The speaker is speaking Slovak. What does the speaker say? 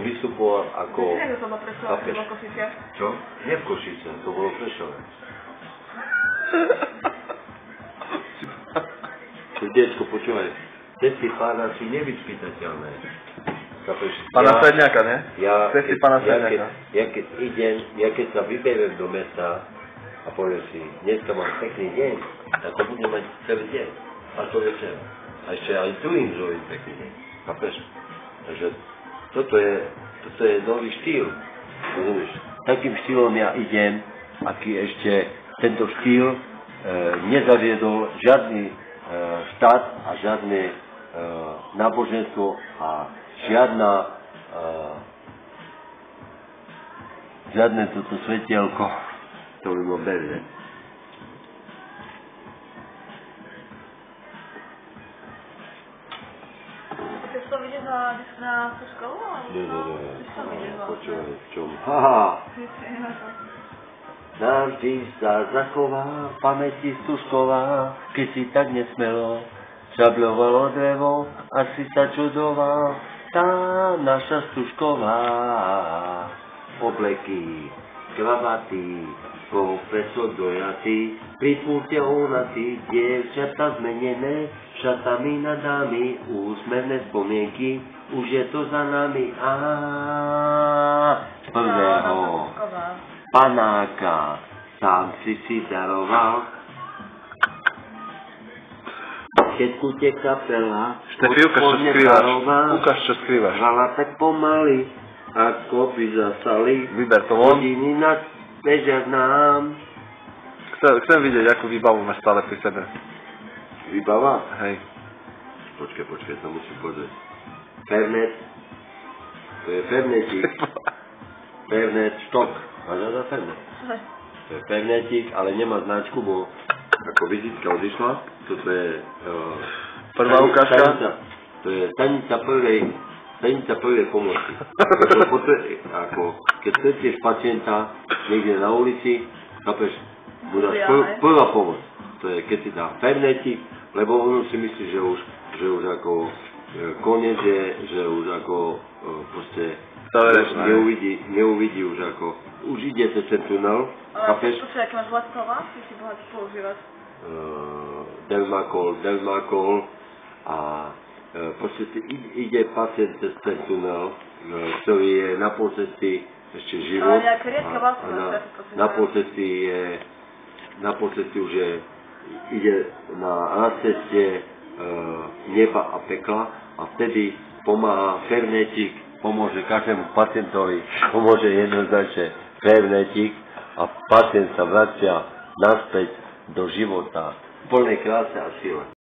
vystupoval ako... Prečo to bolo Prešové, v Košiciach? Čo? Nie v Košiciach, to bolo Prešové. Detko, počúvaj, cesty pána sú nevyspytateľné. Pána Sedňaka, ne? Cesty pána Sedňaka. Ja keď sa vyberiem do mesta a poviem si, dneska mám pekný deň, tak to budem mať celý deň. A to večer. A ešte aj druhým žovým pekný deň. Chápeš? Takže toto je nový štýl. Rozumieš? Takým štýlom ja idem, aký ešte tento štýl nezaviedol žiadny štát a žiadne náboženstvo a žiadne toto svetielko, to by bolo berie. Chceš to vidieť na tú školu? Nie, počúvaj, v čom? Haha! Navždy sa zachová v pamäti Stužková, keď si tak nesmelo šabľovalo drevo, asi sa čudoval tá naša Stužková. Obleky, kravaty, profesor dojatý, pri pulte onatý, dievčatá zmenené, šatami na dámy, úsmevné spomienky, už je to za nami. Prvého panáka sám si daroval. Keď tu te kapela Štefilka, čo skrývaš? Ukáž, čo skrývaš. Hrala tak pomaly, ako by zasali. Vyber to von. Hodiny nad bežia nám. Chcem vidieť, akú výbavu máš stále pri sebe. Výbava? Hej. Počkaj, to musím pozrieť. Fernet. To je fernetík. Fernet, štok. Máš na Fernet? To je fernetík, ale nemá značku, bo ako vizitka odišla. Toto je... prvá ukážka? To je stanica prvej pomoci. Keď stretieš pacienta niekde na ulici, chápeš, mu dáš prvá pomoc. To je, keď si dá fernetík, lebo on si myslí, že už ako koniec je, že už ako proste neuvidí už ako, už ide cez ten tunel, chápeš? Počuj, aké máš vládkova, ty si bohatý používať? Delmakol a proste ide pacient cez ten tunel, ktorý je na polcesty ešte život a na polcesty už ide na ceste neba a pekla a vtedy pomáha fernetík, pomôže každému pacientovi, pomôže jednoznačne fernetík a pacient sa vracia naspäť do života v plnej kráse a sile.